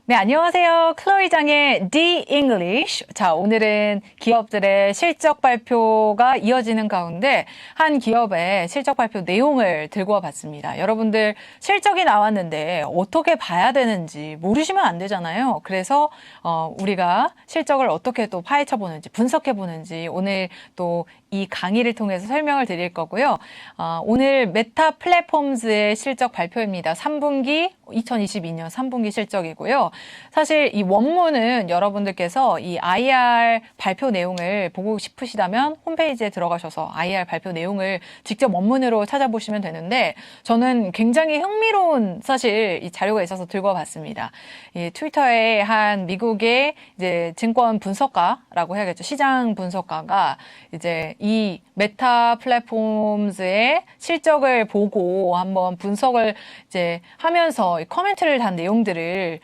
네, 안녕하세요. 클로이장의 The English. 자, 오늘은 기업들의 실적 발표가 이어지는 가운데 한 기업의 실적 발표 내용을 들고 와봤습니다. 여러분들 실적이 나왔는데 어떻게 봐야 되는지 모르시면 안 되잖아요. 그래서 우리가 실적을 어떻게 또 파헤쳐 보는지 분석해 보는지 오늘 또 이 강의를 통해서 설명을 드릴 거고요. 오늘 메타 플랫폼즈의 실적 발표입니다. 3분기 2022년 3분기 실적이고요. 사실 이 원문은 여러분들께서 이 IR 발표 내용을 보고 싶으시다면 홈페이지에 들어가셔서 IR 발표 내용을 직접 원문으로 찾아보시면 되는데 저는 굉장히 흥미로운 사실 이 자료가 있어서 들고 와봤습니다. 이 트위터에 한 미국의 이제 증권 분석가라고 해야겠죠. 시장 분석가가 이제 이 메타 플랫폼즈의 실적을 보고 한번 분석을 이제 하면서 커멘트를 단 내용들을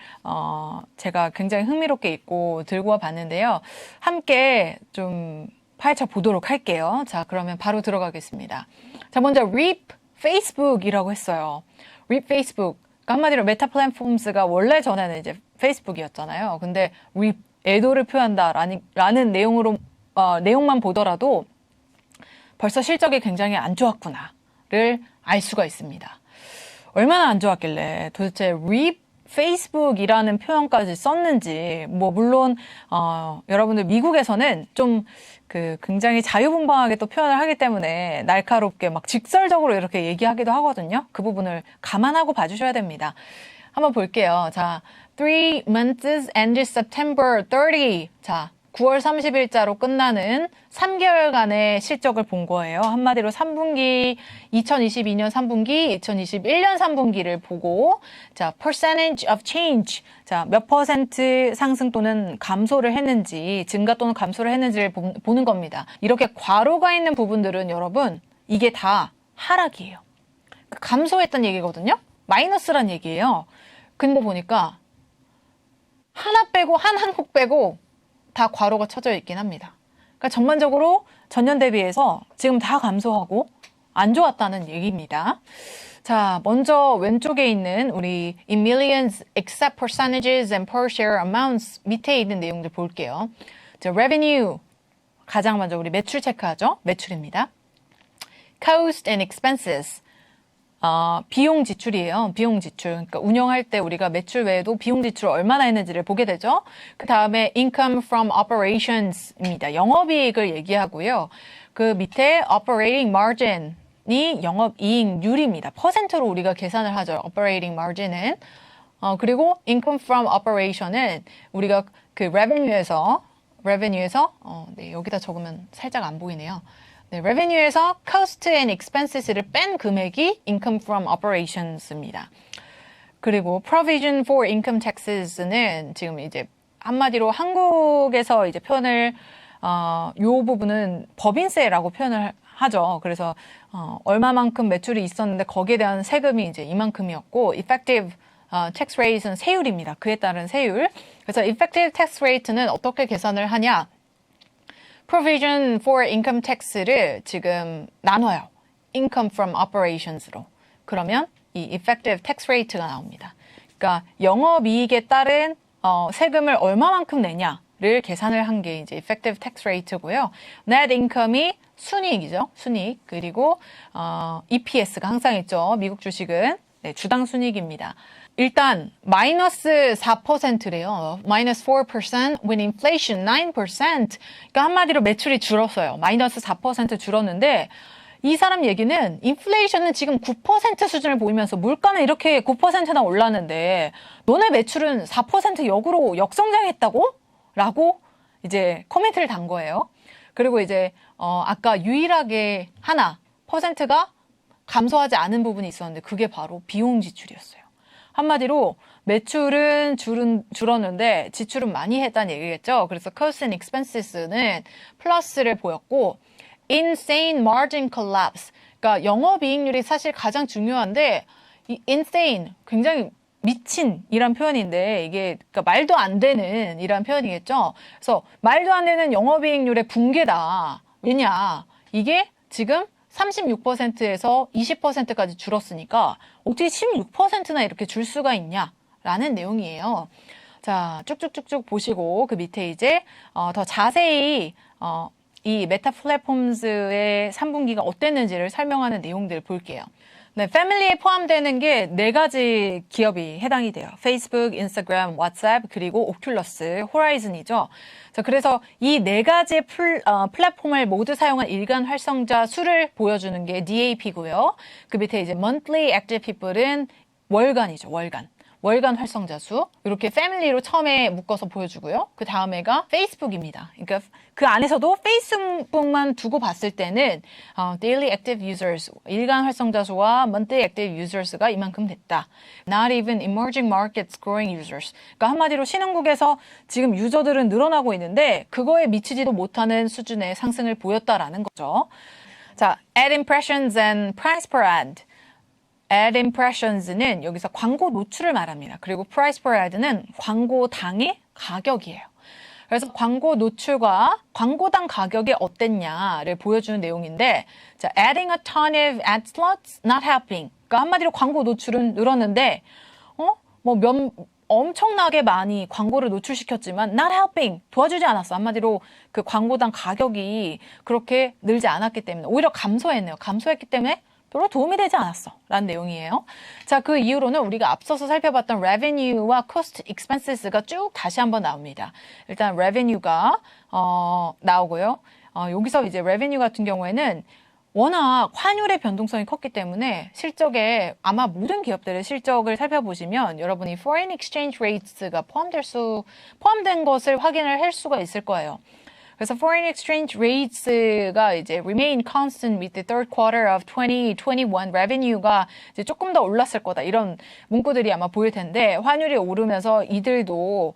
제가 굉장히 흥미롭게 읽고 들고 와 봤는데요. 함께 좀 파헤쳐 보도록 할게요. 자, 그러면 바로 들어가겠습니다. 자, 먼저 REAP Facebook이라고 했어요. REAP Facebook. 그러니까 한마디로 메타 플랫폼즈가 원래 전에는 이제 페이스북이었잖아요. 근데 REAP 애도를 표한다라는 내용만 보더라도 벌써 실적이 굉장히 안 좋았구나를 알 수가 있습니다. 얼마나 안 좋았길래 도대체 REAP 페이스북이라는 표현까지 썼는지, 물론, 여러분들 미국에서는 좀 굉장히 자유분방하게 또 표현을 하기 때문에 날카롭게 막 직설적으로 이렇게 얘기하기도 하거든요. 그 부분을 감안하고 봐주셔야 됩니다. 한번 볼게요. 자, 3 months ended September 30. 자, 9월 30일자로 끝나는 3개월간의 실적을 본 거예요. 한마디로 3분기, 2022년 3분기, 2021년 3분기를 보고, 자, percentage of change. 자, 몇 퍼센트 상승 또는 감소를 했는지, 증가 또는 감소를 했는지를 보는 겁니다. 이렇게 괄호가 있는 부분들은 여러분, 이게 다 하락이에요. 감소했던 얘기거든요? 마이너스란 얘기예요. 근데 보니까, 하나 빼고, 한 항목 빼고, 다 괄호가 쳐져 있긴 합니다. 그러니까 전반적으로 전년 대비해서 지금 다 감소하고 안 좋았다는 얘기입니다. 자, 먼저 왼쪽에 있는 우리 in millions except percentages and per share amounts 밑에 있는 내용들 볼게요. 자, revenue 가장 먼저 우리 매출 체크하죠. 매출입니다. cost and expenses 비용 지출이에요. 비용 지출. 그러니까 운영할 때 우리가 매출 외에도 비용 지출 얼마나 했는지를 보게 되죠. 그 다음에 income from operations입니다. 영업이익을 얘기하고요. 그 밑에 operating margin이 영업이익률입니다. 퍼센트로 우리가 계산을 하죠. operating margin은. 그리고 income from operation은 우리가 그 revenue에서 네, 여기다 적으면 살짝 안 보이네요. 네, revenue에서 cost and expenses를 뺀 금액이 income from operations입니다. 그리고 provision for income taxes는 지금 이제 한마디로 한국에서 이제 표현을 요 부분은 법인세라고 표현을 하죠. 그래서 얼마만큼 매출이 있었는데 거기에 대한 세금이 이제 이만큼이었고 effective tax rate는 세율입니다. 그에 따른 세율. 그래서 effective tax rate는 어떻게 계산을 하냐? provision for income tax를 지금 나눠요. income from operations로. 그러면 이 effective tax rate가 나옵니다. 그러니까 영업이익에 따른 세금을 얼마만큼 내냐를 계산을 한 게 이제 effective tax rate고요. net income이 순이익이죠. 순이익. 그리고 EPS가 항상 있죠. 미국 주식은 네, 주당 순이익입니다. 일단 마이너스 4%래요. 마이너스 4% when inflation 9%. 그러니까 한마디로 매출이 줄었어요. 마이너스 4% 줄었는데 이 사람 얘기는 인플레이션은 지금 9% 수준을 보이면서 물가는 이렇게 9%나 올랐는데 너네 매출은 4% 역으로 역성장했다고? 라고 이제 코멘트를 단 거예요. 그리고 이제 아까 유일하게 하나 퍼센트가 감소하지 않은 부분이 있었는데 그게 바로 비용 지출이었어요. 한마디로 매출은 줄었는데 지출은 많이 했다는 얘기겠죠. 그래서 cost and expenses는 플러스를 보였고 insane margin collapse. 그러니까 영업이익률이 사실 가장 중요한데 이 insane 굉장히 미친이란 표현인데 이게 그러니까 말도 안 되는 이란 표현이겠죠. 그래서 말도 안 되는 영업이익률의 붕괴다. 왜냐? 이게 지금 36%에서 20%까지 줄었으니까 어떻게 16%나 이렇게 줄 수가 있냐라는 내용이에요. 자, 쭉쭉쭉쭉 보시고 그 밑에 이제 더 자세히 이 메타 플랫폼즈의 3분기가 어땠는지를 설명하는 내용들을 볼게요. 네, 패밀리에 포함되는 게 4가지 기업이 해당이 돼요. 페이스북, 인스타그램, 왓츠앱, 그리고 오큘러스, 호라이즌이죠. 자, 그래서 이 4가지 플랫폼을 모두 사용한 일간 활성자 수를 보여주는 게 DAP고요. 그 밑에 이제 monthly active people은 월간이죠, 월간. 월간 활성자 수 이렇게 패밀리로 처음에 묶어서 보여주고요. 그 다음에가 페이스북입니다. 그러니까 그 안에서도 페이스북만 두고 봤을 때는 daily active users, 일간 활성자 수와 monthly active users가 이만큼 됐다. Not even emerging markets growing users. 그러니까 한마디로 신흥국에서 지금 유저들은 늘어나고 있는데 그거에 미치지도 못하는 수준의 상승을 보였다라는 거죠. 자, ad impressions and price per ad. ad impressions는 여기서 광고 노출을 말합니다. 그리고 price per ad는 광고당의 가격이에요. 그래서 광고 노출과 광고당 가격이 어땠냐를 보여주는 내용인데, 자, adding a ton of ad slots, not helping. 그러니까 한마디로 광고 노출은 늘었는데, 엄청나게 많이 광고를 노출시켰지만 not helping, 도와주지 않았어. 한마디로 그 광고당 가격이 그렇게 늘지 않았기 때문에 오히려 감소했네요. 감소했기 때문에 별로 도움이 되지 않았어 라는 내용이에요. 자, 그 이후로는 우리가 앞서서 살펴봤던 revenue와 cost expenses가 쭉 다시 한번 나옵니다. 일단 revenue가 나오고요. 여기서 이제 revenue 같은 경우에는 워낙 환율의 변동성이 컸기 때문에 실적에 아마 모든 기업들의 실적을 살펴보시면 여러분이 foreign exchange rates가 포함된 것을 확인을 할 수가 있을 거예요. 그래서 foreign exchange rates가 이제 remain constant with the third quarter of 2021 revenue가 이제 조금 더 올랐을 거다. 이런 문구들이 아마 보일 텐데 환율이 오르면서 이들도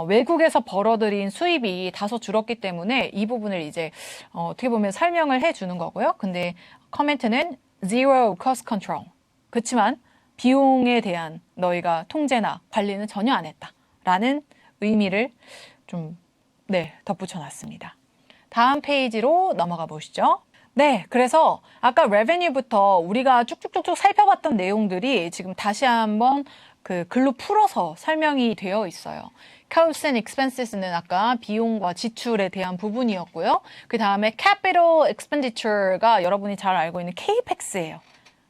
외국에서 벌어들인 수입이 다소 줄었기 때문에 이 부분을 이제 어떻게 보면 설명을 해주는 거고요. 근데 커멘트는 zero cost control. 그렇지만 비용에 대한 너희가 통제나 관리는 전혀 안 했다. 라는 의미를 좀 덧붙여 놨습니다. 다음 페이지로 넘어가 보시죠. 네, 그래서 아까 revenue부터 우리가 쭉쭉쭉쭉 살펴봤던 내용들이 지금 다시 한번 그 글로 풀어서 설명이 되어 있어요. Costs and expenses는 아까 비용과 지출에 대한 부분이었고요. 그 다음에 capital expenditure가 여러분이 잘 알고 있는 CAPEX예요.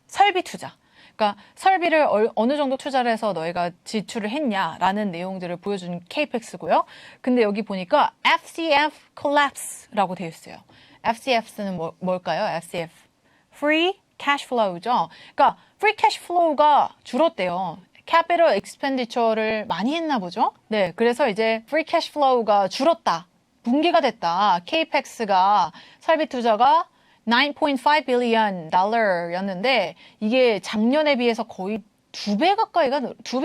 설비 투자. 그러니까 설비를 어느 정도 투자를 해서 너희가 지출을 했냐라는 내용들을 보여주는 CAPEX고요. 근데 여기 보니까 FCF collapse라고 되어 있어요. FCF는 뭘까요? FCF. Free Cash Flow죠. 그러니까 Free Cash Flow가 줄었대요. Capital Expenditure를 많이 했나 보죠. 네, 그래서 이제 Free Cash Flow가 줄었다. 붕괴가 됐다. CAPEX가 설비 투자가 9.5 billion 달러였는데 이게 작년에 비해서 거의 2배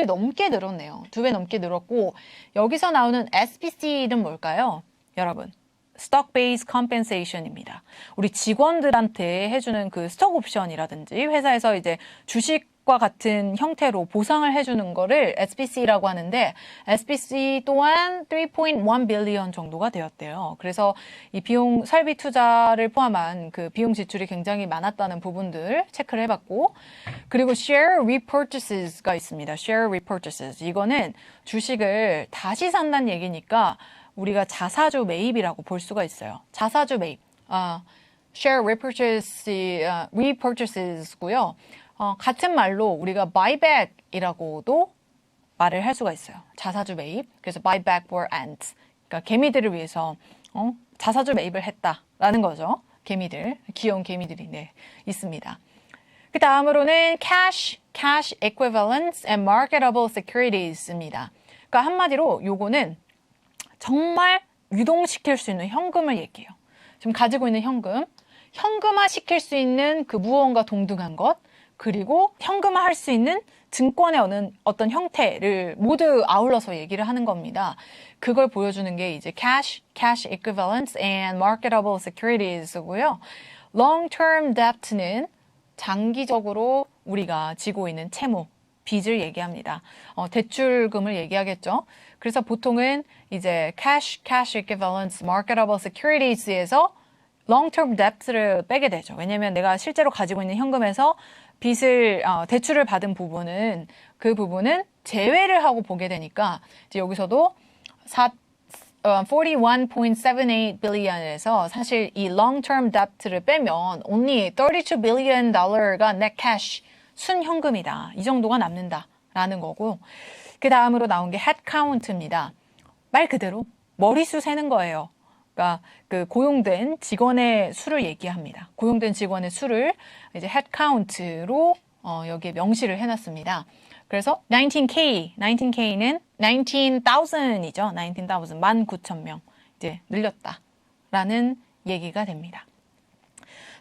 넘게 늘었네요. 2배 넘게 늘었고 여기서 나오는 SBC는 뭘까요? 여러분, Stock Based Compensation입니다. 우리 직원들한테 해주는 그 스톡 옵션이라든지 회사에서 이제 주식과 같은 형태로 보상을 해주는 거를 SBC라고 하는데 SBC 또한 3.1 billion 정도가 되었대요. 그래서 이 비용 설비 투자를 포함한 그 비용 지출이 굉장히 많았다는 부분들 체크를 해봤고 그리고 share repurchases가 있습니다. share repurchases 이거는 주식을 다시 산다는 얘기니까 우리가 자사주 매입이라고 볼 수가 있어요. 자사주 매입, share repurchases고요. 같은 말로 우리가 buyback이라고도 말을 할 수가 있어요. 자사주 매입. 그래서 buyback for ants. 그러니까 개미들을 위해서 자사주 매입을 했다라는 거죠. 개미들, 귀여운 개미들이 있습니다. 그 다음으로는 cash equivalents and marketable securities입니다. 그러니까 한마디로 요거는 정말 유동시킬 수 있는 현금을 얘기해요. 지금 가지고 있는 현금화 시킬 수 있는 그 무언가 동등한 것, 그리고 현금화할 수 있는 증권의 어떤 형태를 모두 아울러서 얘기를 하는 겁니다. 그걸 보여주는 게 이제 cash equivalents and marketable securities고요. long-term debt는 장기적으로 우리가 지고 있는 채무, 빚을 얘기합니다. 대출금을 얘기하겠죠. 그래서 보통은 이제 cash equivalents, marketable securities에서 long-term debt를 빼게 되죠. 왜냐하면 내가 실제로 가지고 있는 현금에서 빚을 대출을 받은 부분은 그 부분은 제외를 하고 보게 되니까 이제 여기서도 41.78 billion에서 사실 이 long-term debt를 빼면 only 32 billion dollar가 net cash 순현금이다. 이 정도가 남는다라는 거고 그 다음으로 나온 게 headcount입니다. 말 그대로 머리수 세는 거예요. 그러니까 그 고용된 직원의 수를 얘기합니다. 고용된 직원의 수를 이제 headcount로 여기에 명시를 해놨습니다. 그래서 19K는 19,000이죠. 19,000, 19,000명 이제 늘렸다라는 얘기가 됩니다.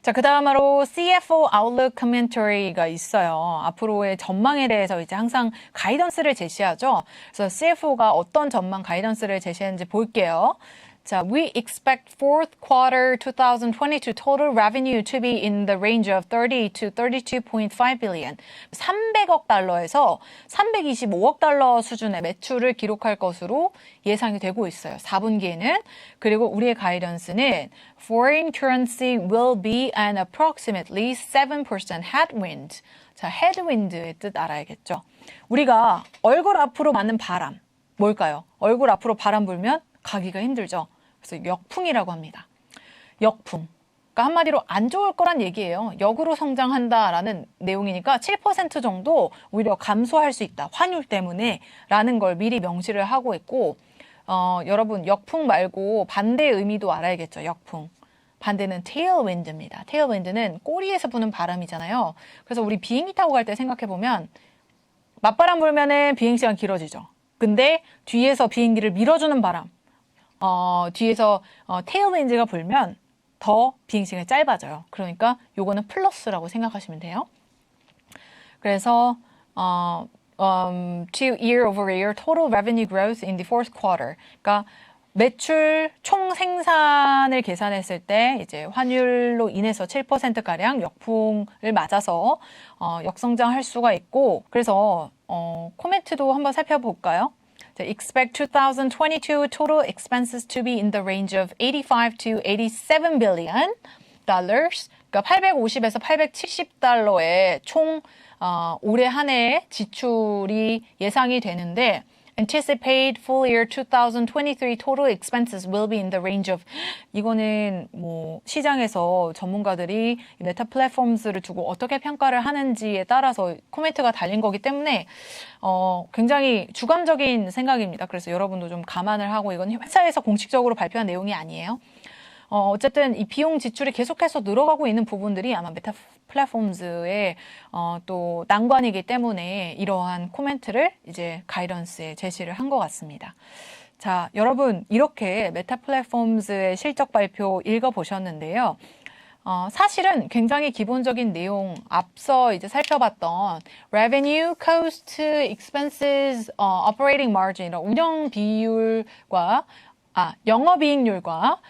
자, 그 다음으로 CFO Outlook Commentary가 있어요. 앞으로의 전망에 대해서 이제 항상 가이던스를 제시하죠. 그래서 CFO가 어떤 전망 가이던스를 제시하는지 볼게요. 자, we expect fourth quarter 2022 total revenue to be in the range of 30 to 32.5 billion. 300억 달러에서 325억 달러 수준의 매출을 기록할 것으로 예상이 되고 있어요. 4분기에는. 그리고 우리의 가이던스는 foreign currency will be an approximately 7% headwind. 자, headwind의 뜻 알아야겠죠. 우리가 얼굴 앞으로 맞는 바람, 뭘까요? 얼굴 앞으로 바람 불면 가기가 힘들죠. 그래서 역풍이라고 합니다. 역풍. 그러니까 한마디로 안 좋을 거란 얘기예요. 역으로 성장한다라는 내용이니까 7% 정도 오히려 감소할 수 있다. 환율 때문에 라는 걸 미리 명시를 하고 있고 여러분 역풍 말고 반대의 의미도 알아야겠죠. 역풍. 반대는 tailwind입니다. tailwind는 꼬리에서 부는 바람이잖아요. 그래서 우리 비행기 타고 갈 때 생각해보면 맞바람 불면은 비행시간 길어지죠. 근데 뒤에서 비행기를 밀어주는 바람. 뒤에서 테일윈드가 불면 더 비행시간이 짧아져요. 그러니까 요거는 플러스라고 생각하시면 돼요. 그래서 to year over year total revenue growth in the fourth quarter. 그러니까 매출 총 생산을 계산했을 때 이제 환율로 인해서 7%가량 역풍을 맞아서 역성장할 수가 있고 그래서 코멘트도 한번 살펴볼까요? Expect 2022 total expenses to be in the range of 85 to 87 billion dollars. 그러니까 850에서 870달러의 총 올해 한 해의 지출이 예상이 되는데 Anticipate full year 2023 total expenses will be in the range of 이거는 뭐 시장에서 전문가들이 메타 플랫폼스를 두고 어떻게 평가를 하는지에 따라서 코멘트가 달린 거기 때문에 굉장히 주관적인 생각입니다. 그래서 여러분도 좀 감안을 하고 이건 회사에서 공식적으로 발표한 내용이 아니에요. 어쨌든 이 비용 지출이 계속해서 늘어가고 있는 부분들이 아마 메타 플랫폼즈의 또 난관이기 때문에 이러한 코멘트를 이제 가이던스에 제시를 한 것 같습니다. 자, 여러분 이렇게 메타 플랫폼즈의 실적 발표 읽어보셨는데요. 사실은 굉장히 기본적인 내용 앞서 이제 살펴봤던 revenue, cost, expenses, operating margin 이런 운영 비율과 영업이익률과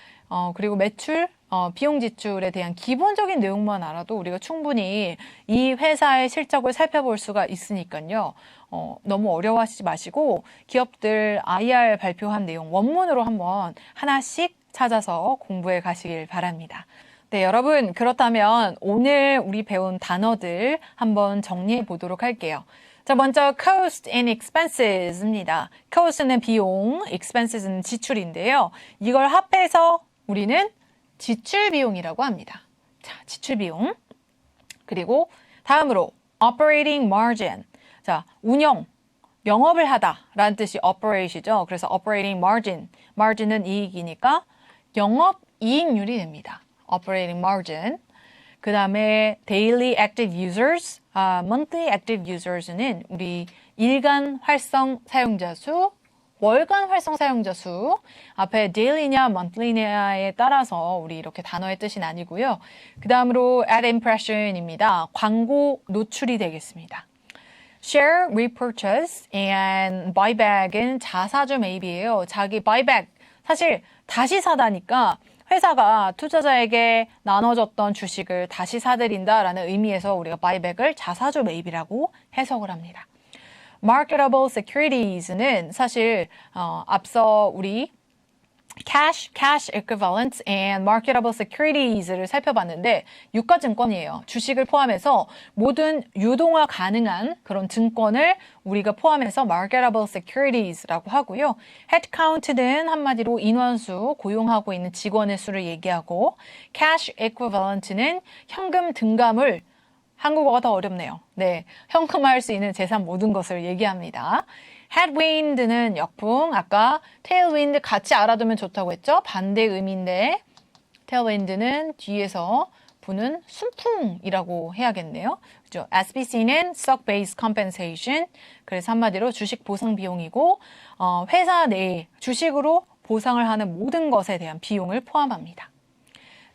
그리고 매출, 비용 지출에 대한 기본적인 내용만 알아도 우리가 충분히 이 회사의 실적을 살펴볼 수가 있으니까요. 너무 어려워하시지 마시고 기업들 IR 발표한 내용 원문으로 한번 하나씩 찾아서 공부해 가시길 바랍니다. 네, 여러분 그렇다면 오늘 우리 배운 단어들 한번 정리해 보도록 할게요. 자, 먼저 cost and expenses입니다. cost는 비용, expenses는 지출인데요. 이걸 합해서 우리는 지출 비용이라고 합니다. 자, 지출 비용. 그리고 다음으로 operating margin. 자, 운영, 영업을 하다라는 뜻이 operate이죠. 그래서 operating margin. margin은 이익이니까 영업 이익률이 됩니다. operating margin. 그 다음에 daily active users, monthly active users는 우리 일간 활성 사용자 수, 월간 활성 사용자 수, 앞에 daily냐 monthly냐에 따라서 우리 이렇게 단어의 뜻이 나뉘고요. 그 다음으로 ad impression입니다. 광고 노출이 되겠습니다. share repurchase and buyback은 자사주 매입이에요. 자기 buyback, 사실 다시 사다니까 회사가 투자자에게 나눠줬던 주식을 다시 사들인다라는 의미에서 우리가 buyback을 자사주 매입이라고 해석을 합니다. marketable securities는 사실 앞서 우리 cash equivalents and marketable securities를 살펴봤는데 유가증권이에요. 주식을 포함해서 모든 유동화 가능한 그런 증권을 우리가 포함해서 marketable securities라고 하고요. headcount는 한마디로 인원수, 고용하고 있는 직원의 수를 얘기하고 cash equivalent는 현금 등가물, 한국어가 더 어렵네요. 네, 현금화할 수 있는 재산 모든 것을 얘기합니다. headwind는 역풍, 아까 tailwind 같이 알아두면 좋다고 했죠? 반대 의미인데 tailwind는 뒤에서 부는 순풍이라고 해야겠네요. 그죠? SBC는 stock-based compensation, 그래서 한마디로 주식 보상 비용이고 회사 내에 주식으로 보상을 하는 모든 것에 대한 비용을 포함합니다.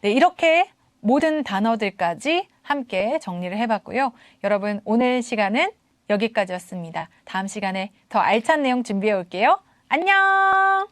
네, 이렇게 모든 단어들까지 함께 정리를 해봤고요. 여러분 오늘 시간은 여기까지였습니다. 다음 시간에 더 알찬 내용 준비해 올게요. 안녕!